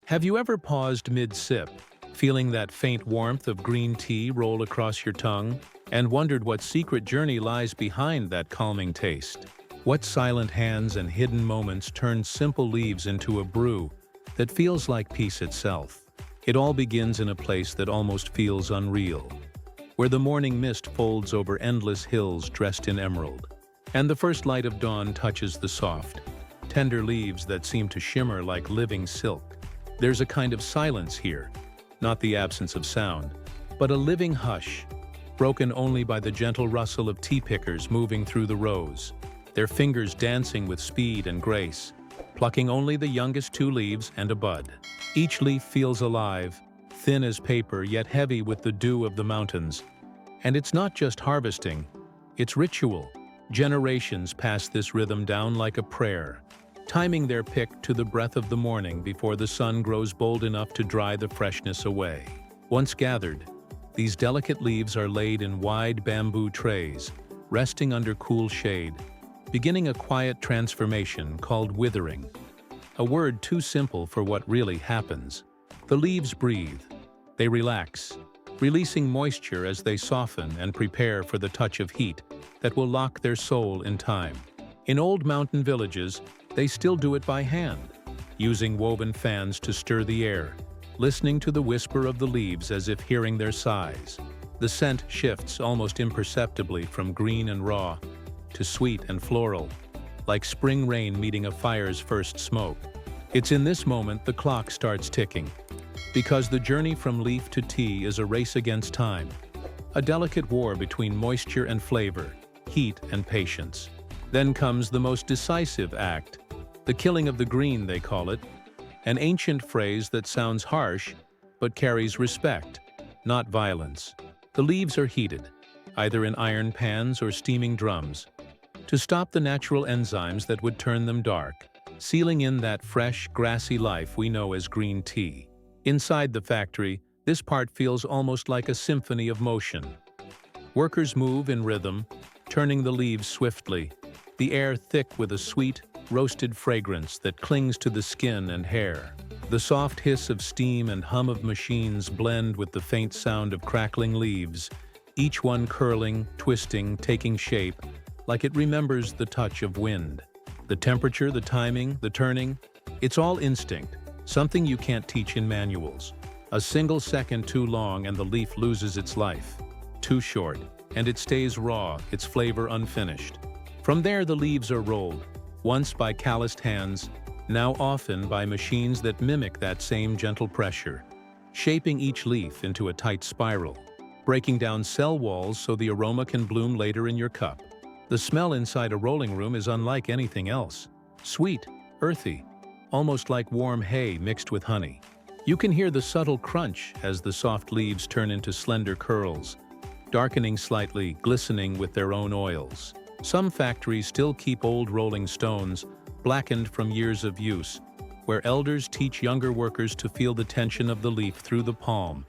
Have you ever paused mid-sip, feeling that faint warmth of green tea roll across your tongue, and wondered what secret journey lies behind that calming taste? What silent hands and hidden moments turn simple leaves into a brew that feels like peace itself? It all begins in a place that almost feels unreal, where the morning mist folds over endless hills dressed in emerald, and the first light of dawn touches the soft, tender leaves that seem to shimmer like living silk. There's a kind of silence here, not the absence of sound, but a living hush, broken only by the gentle rustle of tea pickers moving through the rows, their fingers dancing with speed and grace, plucking only the youngest two leaves and a bud. Each leaf feels alive, thin as paper yet heavy with the dew of the mountains. And it's not just harvesting, it's ritual. Generations pass this rhythm down like a prayer, timing their pick to the breath of the morning before the sun grows bold enough to dry the freshness away. Once gathered, these delicate leaves are laid in wide bamboo trays, resting under cool shade, beginning a quiet transformation called withering. A word too simple for what really happens. The leaves breathe. They relax, releasing moisture as they soften and prepare for the touch of heat that will lock their soul in time. In old mountain villages, they still do it by hand, using woven fans to stir the air, listening to the whisper of the leaves as if hearing their sighs. The scent shifts almost imperceptibly from green and raw to sweet and floral, like spring rain meeting a fire's first smoke. It's in this moment the clock starts ticking, because the journey from leaf to tea is a race against time, a delicate war between moisture and flavor, heat and patience. Then comes the most decisive act, the killing of the green, they call it, an ancient phrase that sounds harsh but carries respect, not violence. The leaves are heated, either in iron pans or steaming drums, to stop the natural enzymes that would turn them dark, sealing in that fresh, grassy life we know as green tea. Inside the factory, this part feels almost like a symphony of motion. Workers move in rhythm, turning the leaves swiftly, the air thick with a sweet, roasted fragrance that clings to the skin and hair. The soft hiss of steam and hum of machines blend with the faint sound of crackling leaves, each one curling, twisting, taking shape, like it remembers the touch of wind. The temperature, the timing, the turning, it's all instinct, something you can't teach in manuals. A single second too long and the leaf loses its life. Too short, and it stays raw, its flavor unfinished. From there the leaves are rolled, once by calloused hands, now often by machines that mimic that same gentle pressure, shaping each leaf into a tight spiral, breaking down cell walls so the aroma can bloom later in your cup. The smell inside a rolling room is unlike anything else. Sweet, earthy, almost like warm hay mixed with honey. You can hear the subtle crunch as the soft leaves turn into slender curls, darkening slightly, glistening with their own oils. Some factories still keep old rolling stones, blackened from years of use, where elders teach younger workers to feel the tension of the leaf through the palm,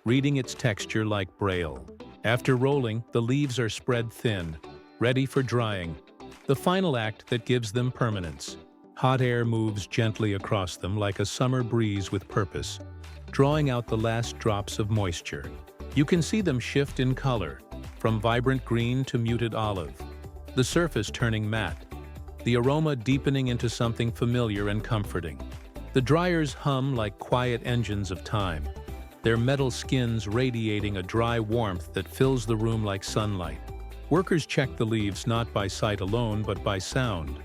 reading its texture like braille. After rolling, the leaves are spread thin, ready for drying, the final act that gives them permanence. Hot air moves gently across them like a summer breeze with purpose, drawing out the last drops of moisture. You can see them shift in color, from vibrant green to muted olive, the surface turning matte, the aroma deepening into something familiar and comforting. The dryers hum like quiet engines of time, their metal skins radiating a dry warmth that fills the room like sunlight. Workers check the leaves not by sight alone but by sound,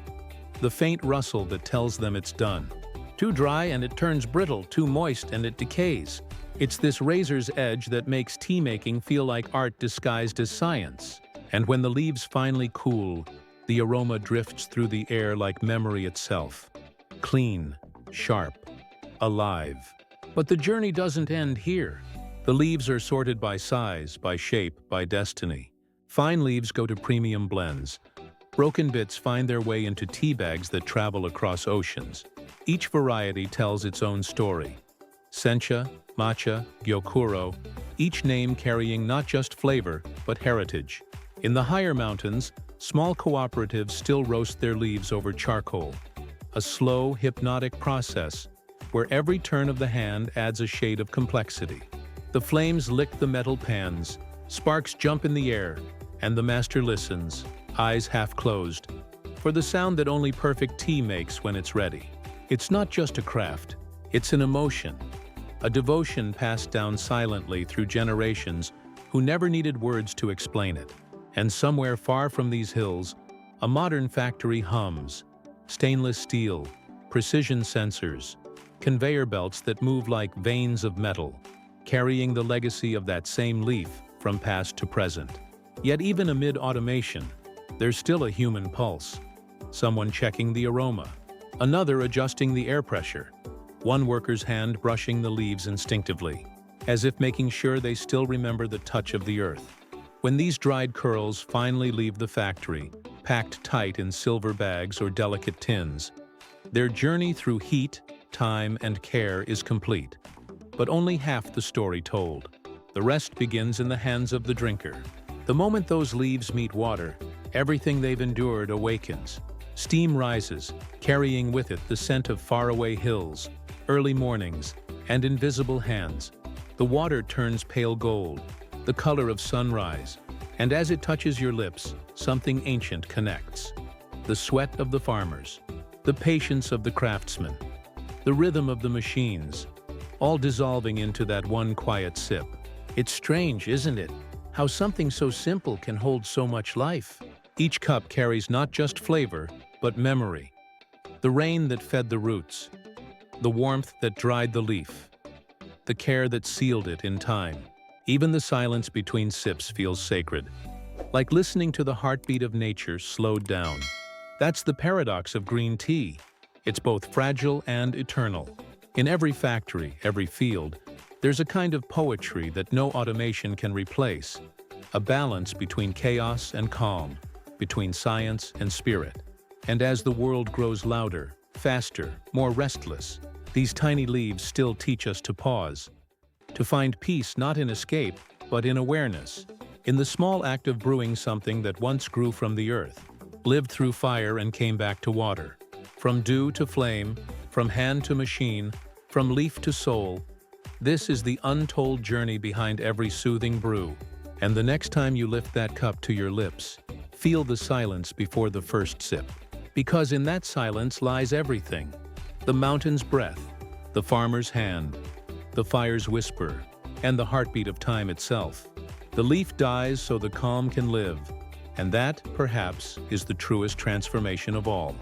the faint rustle that tells them it's done. Too dry and it turns brittle, too moist and it decays. It's this razor's edge that makes tea making feel like art disguised as science. And when the leaves finally cool, the aroma drifts through the air like memory itself. Clean, sharp, alive. But the journey doesn't end here. The leaves are sorted by size, by shape, by destiny. Fine leaves go to premium blends. Broken bits find their way into tea bags that travel across oceans. Each variety tells its own story. Sencha, matcha, gyokuro, each name carrying not just flavor, but heritage. In the higher mountains, small cooperatives still roast their leaves over charcoal, a slow, hypnotic process where every turn of the hand adds a shade of complexity. The flames lick the metal pans, sparks jump in the air, and the master listens, eyes half closed, for the sound that only perfect tea makes when it's ready. It's not just a craft, it's an emotion, a devotion passed down silently through generations who never needed words to explain it. And somewhere far from these hills, a modern factory hums, stainless steel, precision sensors, conveyor belts that move like veins of metal, carrying the legacy of that same leaf from past to present. Yet even amid automation, there's still a human pulse. Someone checking the aroma, another adjusting the air pressure, one worker's hand brushing the leaves instinctively, as if making sure they still remember the touch of the earth. When these dried curls finally leave the factory, packed tight in silver bags or delicate tins, their journey through heat, time, and care is complete. But only half the story told. The rest begins in the hands of the drinker. The moment those leaves meet water, everything they've endured awakens. Steam rises, carrying with it the scent of faraway hills, early mornings, and invisible hands. The water turns pale gold, the color of sunrise, and as it touches your lips, something ancient connects. The sweat of the farmers, the patience of the craftsmen, the rhythm of the machines, all dissolving into that one quiet sip. It's strange, isn't it? How something so simple can hold so much life. Each cup carries not just flavor, but memory. The rain that fed the roots, the warmth that dried the leaf, the care that sealed it in time. Even the silence between sips feels sacred, like listening to the heartbeat of nature slowed down. That's the paradox of green tea. It's both fragile and eternal. In every factory, every field, there's a kind of poetry that no automation can replace, a balance between chaos and calm, between science and spirit. And as the world grows louder, faster, more restless, these tiny leaves still teach us to pause, to find peace not in escape, but in awareness, in the small act of brewing something that once grew from the earth, lived through fire and came back to water. From dew to flame, from hand to machine, from leaf to soul, this is the untold journey behind every soothing brew. And the next time you lift that cup to your lips, feel the silence before the first sip. Because in that silence lies everything. The mountain's breath, the farmer's hand, the fire's whisper, and the heartbeat of time itself. The leaf dies so the calm can live, and that, perhaps, is the truest transformation of all.